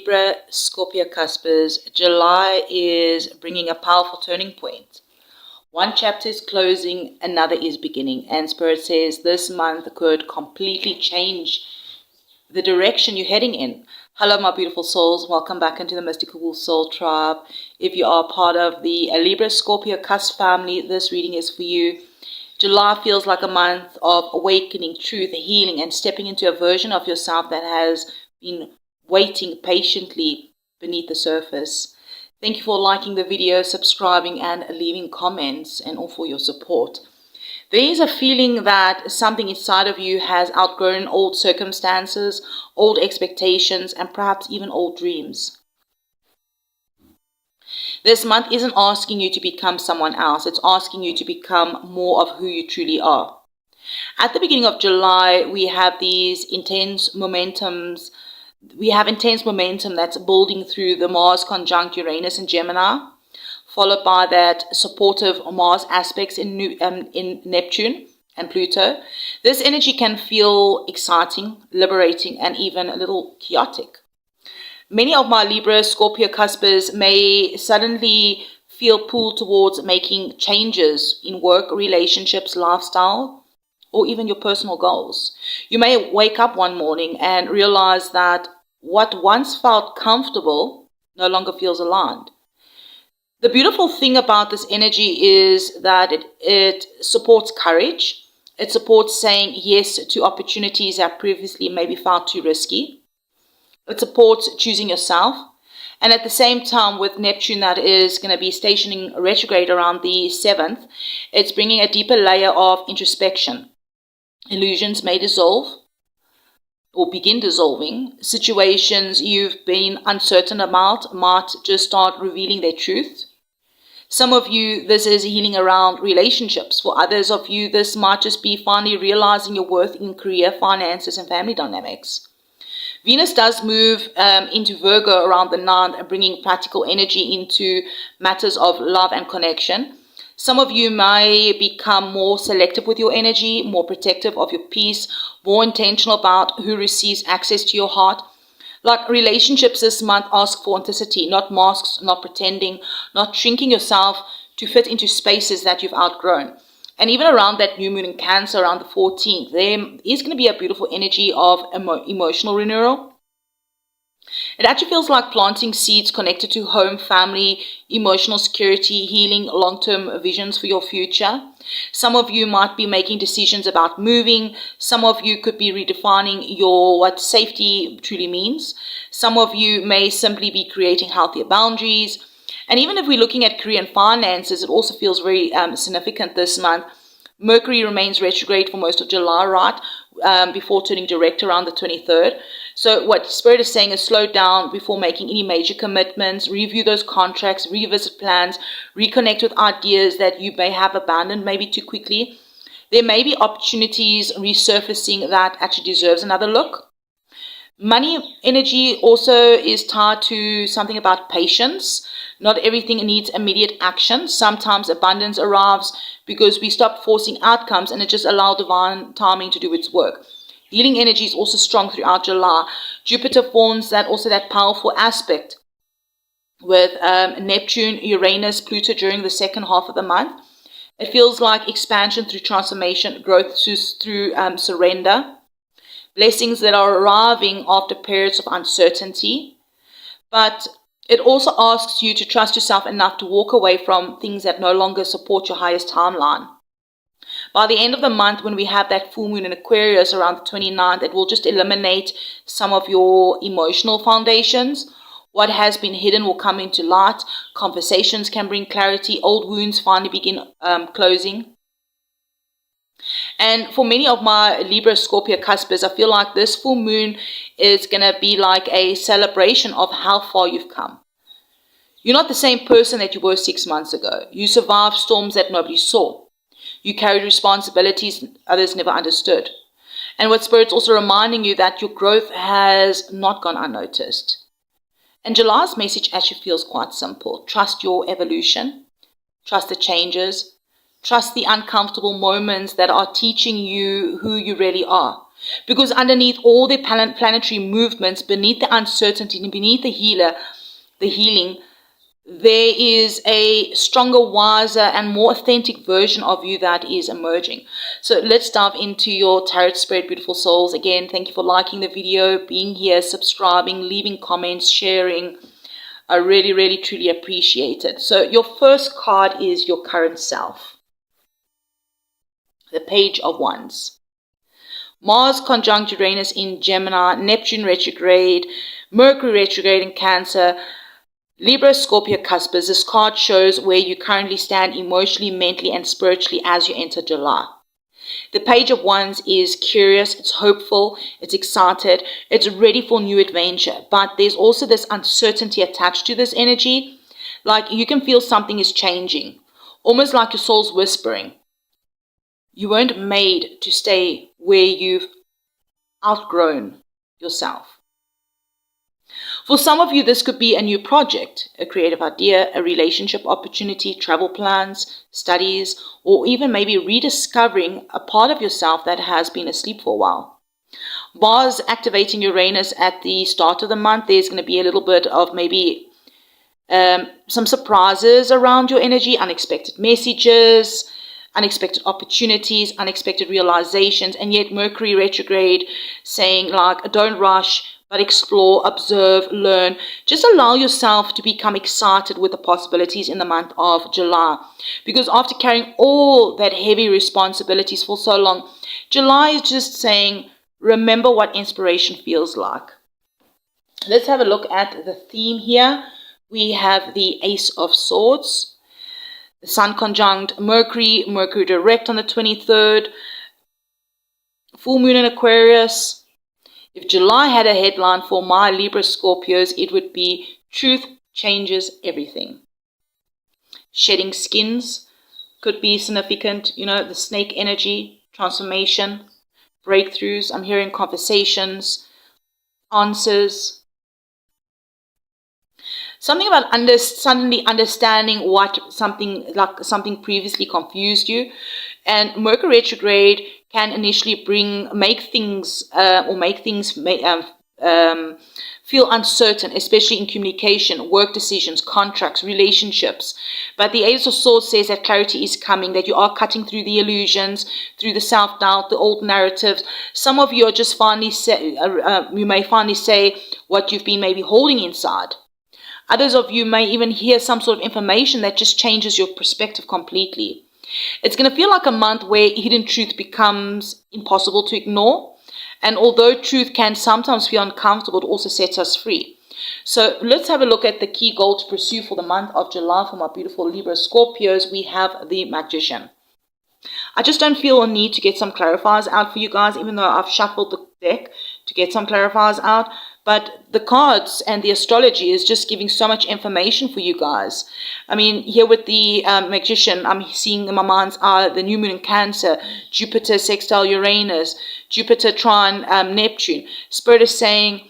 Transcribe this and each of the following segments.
Libra, Scorpio cuspers, July is bringing a powerful turning point. One chapter is closing, another is beginning. And Spirit says this month could completely change the direction you're heading in. Hello, my beautiful souls. Welcome back into the Mystical Soul Tribe. If you are part of the Libra, Scorpio cusp family, this reading is for you. July feels like a month of awakening, truth, healing, and stepping into a version of yourself that has been waiting patiently beneath the surface. Thank you for liking the video, subscribing, and leaving comments, and all for your support. There is a feeling that something inside of you has outgrown old circumstances, old expectations, and perhaps even old dreams. This month isn't asking you to become someone else. It's asking you to become more of who you truly are. At the beginning of July, we have these intense momentums. We have intense momentum that's building through the Mars conjunct Uranus and Gemini, followed by that supportive Mars aspects in Neptune and Pluto. This energy can feel exciting, liberating, and even a little chaotic. Many of my Libra, Scorpio cuspers may suddenly feel pulled towards making changes in work, relationships, lifestyle, or even your personal goals. You may wake up one morning and realize that what once felt comfortable no longer feels aligned. The beautiful thing about this energy is that it supports courage. It supports saying yes to opportunities that previously maybe felt too risky. It supports choosing yourself. And at the same time, with Neptune that is going to be stationing retrograde around the 7th, it's bringing a deeper layer of introspection. Illusions may dissolve or begin dissolving. Situations you've been uncertain about might just start revealing their truth. Some of you, this is healing around relationships. For others of you, this might just be finally realizing your worth in career, finances, and family dynamics. Venus does move into Virgo around the 9th, bringing practical energy into matters of love and connection. Some of you may become more selective with your energy, more protective of your peace, more intentional about who receives access to your heart. Like relationships this month ask for authenticity, not masks, not pretending, not shrinking yourself to fit into spaces that you've outgrown. And even around that new moon in Cancer, around the 14th, there is going to be a beautiful energy of emotional renewal. It actually feels like planting seeds connected to home, family, emotional security, healing, long-term visions for your future. Some of you might be making decisions about moving. Some of you could be redefining what safety truly means. Some of you may simply be creating healthier boundaries. And even if we're looking at career and finances, it also feels very significant this month. Mercury remains retrograde for most of July, right? Before turning direct around the 23rd. So what Spirit is saying is slow down before making any major commitments, review those contracts, revisit plans, reconnect with ideas that you may have abandoned maybe too quickly. There may be opportunities resurfacing that actually deserves another look. Money energy also is tied to something about patience. Not everything needs immediate action. Sometimes abundance arrives because we stop forcing outcomes and it just allows divine timing to do its work. Healing energy is also strong throughout July. Jupiter forms that powerful aspect with Neptune, Uranus, Pluto during the second half of the month. It feels like expansion through transformation, growth through surrender. Blessings that are arriving after periods of uncertainty. But it also asks you to trust yourself enough to walk away from things that no longer support your highest timeline. By the end of the month, when we have that full moon in Aquarius around the 29th, it will just eliminate some of your emotional foundations. What has been hidden will come into light. Conversations can bring clarity. Old wounds finally begin closing. And for many of my Libra, Scorpio cuspers, I feel like this full moon is going to be like a celebration of how far you've come. You're not the same person that you were 6 months ago. You survived storms that nobody saw. You carried responsibilities others never understood. And what Spirit's also reminding you that your growth has not gone unnoticed. And July's message actually feels quite simple. Trust your evolution. Trust the changes. Trust the uncomfortable moments that are teaching you who you really are. Because underneath all the planetary movements, beneath the uncertainty, beneath the healing, there is a stronger, wiser, and more authentic version of you that is emerging. So let's dive into your tarot spread, beautiful souls. Again, thank you for liking the video, being here, subscribing, leaving comments, sharing. I really, really, truly appreciate it. So your first card is your current self. The Page of Wands. Mars conjunct Uranus in Gemini, Neptune retrograde, Mercury retrograde in Cancer, Libra, Scorpio, CUSP. This card shows where you currently stand emotionally, mentally, and spiritually as you enter July. The Page of Wands is curious, it's hopeful, it's excited, it's ready for new adventure. But there's also this uncertainty attached to this energy. Like you can feel something is changing, almost like your soul's whispering. You weren't made to stay where you've outgrown yourself. For some of you, this could be a new project, a creative idea, a relationship opportunity, travel plans, studies, or even maybe rediscovering a part of yourself that has been asleep for a while. Mars activating Uranus at the start of the month, there's going to be a little bit of maybe some surprises around your energy, unexpected messages, unexpected opportunities, unexpected realizations, and yet Mercury retrograde saying like, don't rush, but explore, observe, learn. Just allow yourself to become excited with the possibilities in the month of July. Because after carrying all that heavy responsibilities for so long, July is just saying, remember what inspiration feels like. Let's have a look at the theme here. We have the Ace of Swords, the Sun conjunct Mercury, Mercury direct on the 23rd, full moon in Aquarius. If July had a headline for my Libra Scorpios, it would be Truth Changes Everything. Shedding skins could be significant, you know, the snake energy, transformation, breakthroughs. I'm hearing conversations, answers. Something about suddenly understanding what something previously confused you. And Mercury retrograde can initially make things feel uncertain, especially in communication, work decisions, contracts, relationships. But the Ace of Swords says that clarity is coming, that you are cutting through the illusions, through the self-doubt, the old narratives. Some of you are just you may finally say what you've been maybe holding inside. Others of you may even hear some sort of information that just changes your perspective completely. It's going to feel like a month where hidden truth becomes impossible to ignore. And although truth can sometimes feel uncomfortable, it also sets us free. So let's have a look at the key goal to pursue for the month of July for my beautiful Libra Scorpios. We have the Magician. I just don't feel a need to get some clarifiers out for you guys, even though I've shuffled the deck to get some clarifiers out. But the cards and the astrology is just giving so much information for you guys. I mean, here with the Magician, I'm seeing in my mind's eye the new moon in Cancer, Jupiter sextile Uranus, Jupiter trine Neptune. Spirit is saying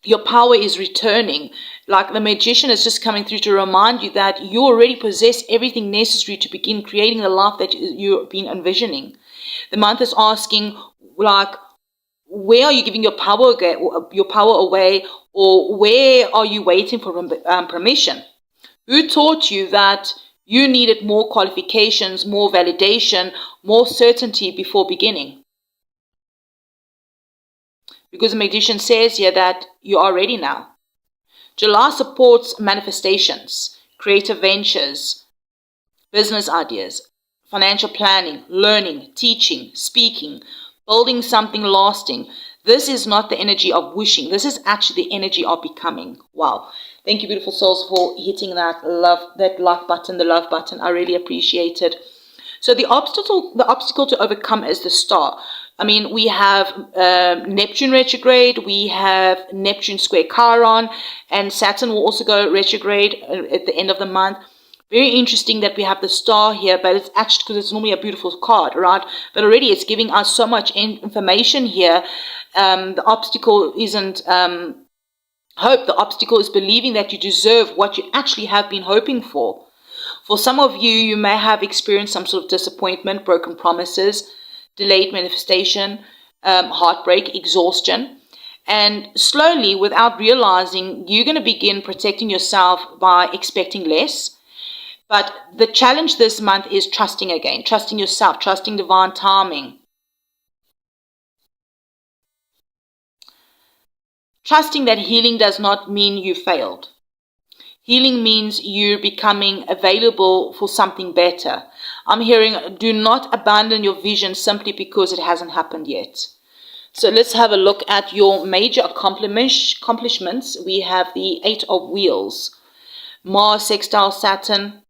your power is returning. Like the Magician is just coming through to remind you that you already possess everything necessary to begin creating the life that you've been envisioning. The month is asking, like, where are you giving your power away, or where are you waiting for permission? Who taught you that you needed more qualifications, more validation, more certainty before beginning? Because the Magician says here that you are ready now. July supports manifestations, creative ventures, business ideas, financial planning, learning, teaching, speaking, building something lasting. This is not the energy of wishing. This is actually the energy of becoming. Wow. Thank you, beautiful souls, for hitting that like button, the love button. I really appreciate it. So the obstacle to overcome is the star. I mean, we have Neptune retrograde, we have Neptune square Chiron, and Saturn will also go retrograde at the end of the month. Very interesting that we have the star here, but it's actually because it's normally a beautiful card, right? But already it's giving us so much information here. The obstacle isn't hope. The obstacle is believing that you deserve what you actually have been hoping for. For some of you, you may have experienced some sort of disappointment, broken promises, delayed manifestation, heartbreak, exhaustion. And slowly, without realizing, you're going to begin protecting yourself by expecting less. But the challenge this month is trusting again, trusting yourself, trusting divine timing. Trusting that healing does not mean you failed. Healing means you're becoming available for something better. I'm hearing, do not abandon your vision simply because it hasn't happened yet. So let's have a look at your major accomplishments. We have the 8 of Wheels. Mars sextile Saturn,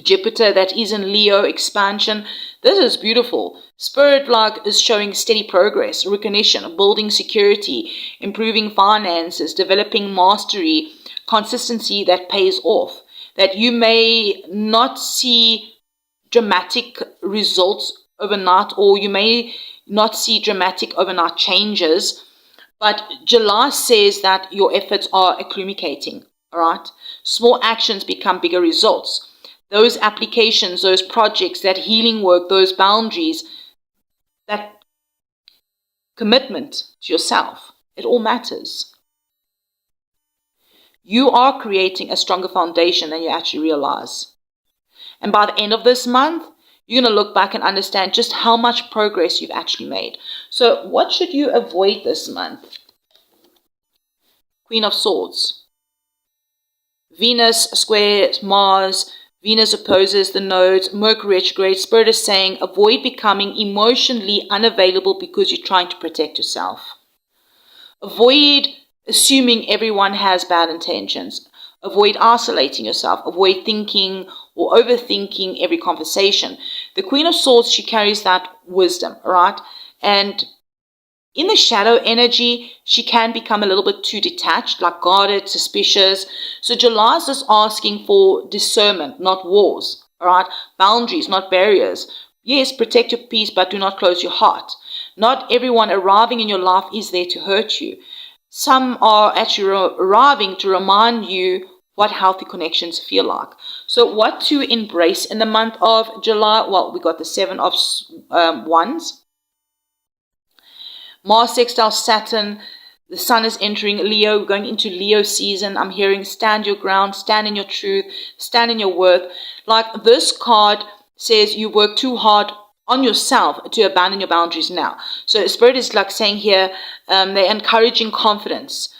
Jupiter that is in Leo, expansion. This is beautiful. Spirit is showing steady progress, recognition, building security, improving finances, developing mastery, consistency that pays off. That you may not see dramatic results overnight, or you may not see dramatic overnight changes, but July says that your efforts are accumulating, all right? Small actions become bigger results. Those applications, those projects, that healing work, those boundaries, that commitment to yourself, it all matters. You are creating a stronger foundation than you actually realize. And by the end of this month, you're going to look back and understand just how much progress you've actually made. So what should you avoid this month? Queen of Swords. Venus squares Mars. Venus opposes the nodes. Mercury retrograde. Spirit is saying avoid becoming emotionally unavailable because you're trying to protect yourself. Avoid assuming everyone has bad intentions. Avoid isolating yourself. Avoid thinking or overthinking every conversation. The Queen of Swords, she carries that wisdom, right? And in the shadow energy, she can become a little bit too detached, like guarded, suspicious. So July is just asking for discernment, not wars, all right? Boundaries, not barriers. Yes, protect your peace, but do not close your heart. Not everyone arriving in your life is there to hurt you. Some are actually arriving to remind you what healthy connections feel like. So what to embrace in the month of July? Well, we got the 7 of Wands. Mars sextile Saturn. The sun is entering Leo, going into Leo season. I'm hearing stand your ground, stand in your truth, stand in your worth. Like this card says you work too hard on yourself to abandon your boundaries now. So Spirit is like saying here, they're encouraging confidence,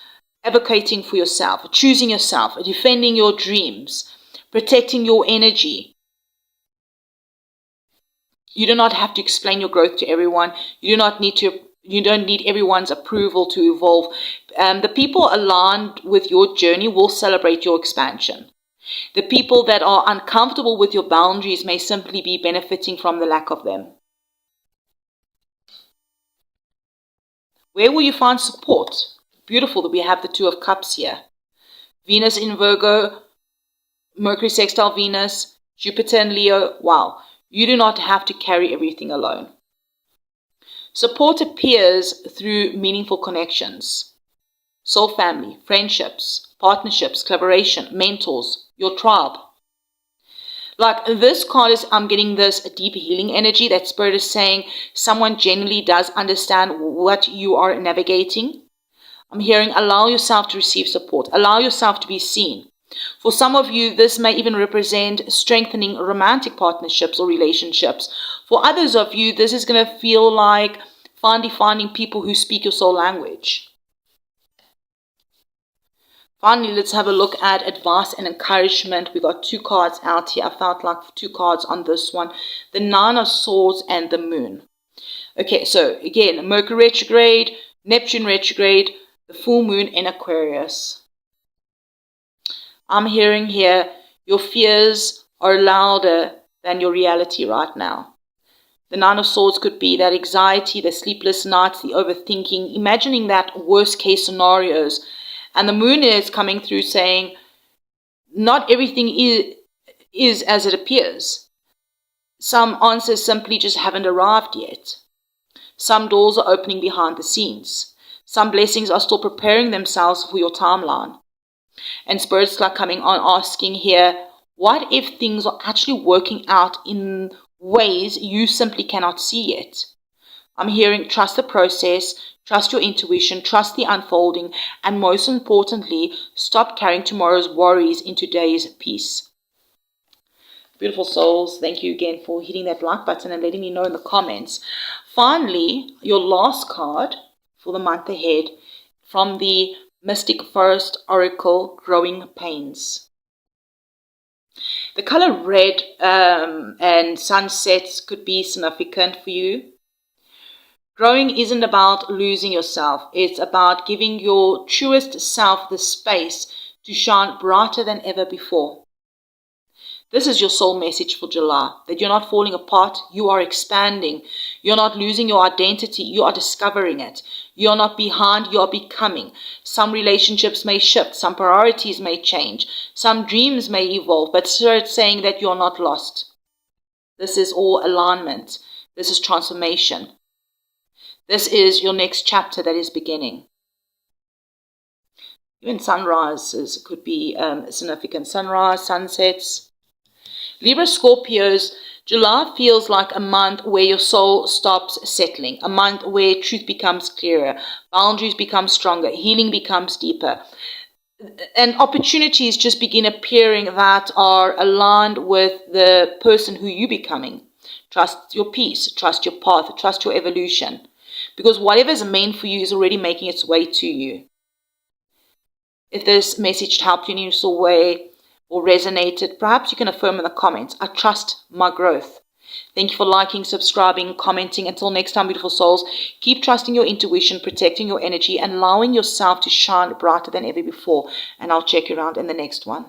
advocating for yourself, choosing yourself, defending your dreams, protecting your energy. You do not have to explain your growth to everyone. You don't need everyone's approval to evolve. The people aligned with your journey will celebrate your expansion. The people that are uncomfortable with your boundaries may simply be benefiting from the lack of them. Where will you find support? Beautiful that we have the 2 of Cups here. Venus in Virgo, Mercury sextile Venus, Jupiter in Leo. Wow, you do not have to carry everything alone. Support appears through meaningful connections. Soul family, friendships, partnerships, collaboration, mentors, your tribe. Like this card is, I'm getting this deep healing energy that Spirit is saying someone genuinely does understand what you are navigating. I'm hearing allow yourself to receive support. Allow yourself to be seen. For some of you, this may even represent strengthening romantic partnerships or relationships. For others of you, this is going to feel like finding people who speak your soul language. Finally, let's have a look at advice and encouragement. We got 2 cards out here. I felt like 2 cards on this one. The 9 of Swords and the Moon. Okay, so again, Mercury retrograde, Neptune retrograde, the full moon in Aquarius. I'm hearing here, your fears are louder than your reality right now. The 9 of Swords could be that anxiety, the sleepless nights, the overthinking, imagining that worst case scenarios. And the moon is coming through saying, not everything is as it appears. Some answers simply just haven't arrived yet. Some doors are opening behind the scenes. Some blessings are still preparing themselves for your timeline. And Spirit's like coming on asking here, what if things are actually working out in ways you simply cannot see yet? I'm hearing trust the process, trust your intuition, trust the unfolding, and most importantly, stop carrying tomorrow's worries into today's peace. Beautiful souls, thank you again for hitting that like button and letting me know in the comments. Finally, your last card for the month ahead from the Mystic Forest Oracle, Growing Pains. The color red and sunsets could be significant for you. Growing isn't about losing yourself. It's about giving your truest self the space to shine brighter than ever before. This is your soul message for July, that you're not falling apart, you are expanding. You're not losing your identity, you are discovering it. You're not behind, you are becoming. Some relationships may shift, some priorities may change, some dreams may evolve, but it's saying that you're not lost. This is all alignment. This is transformation. This is your next chapter that is beginning. Even sunrises could be significant. Sunrise, sunsets. Libra Scorpios, July feels like a month where your soul stops settling, a month where truth becomes clearer, boundaries become stronger, healing becomes deeper, and opportunities just begin appearing that are aligned with the person who you're becoming. Trust your peace, trust your path, trust your evolution, because whatever is meant for you is already making its way to you. If this message helped you in your way, or resonated, perhaps you can affirm in the comments, I trust my growth. Thank you for liking, subscribing, commenting. Until next time, beautiful souls, keep trusting your intuition, protecting your energy, and allowing yourself to shine brighter than ever before. And I'll check you around in the next one.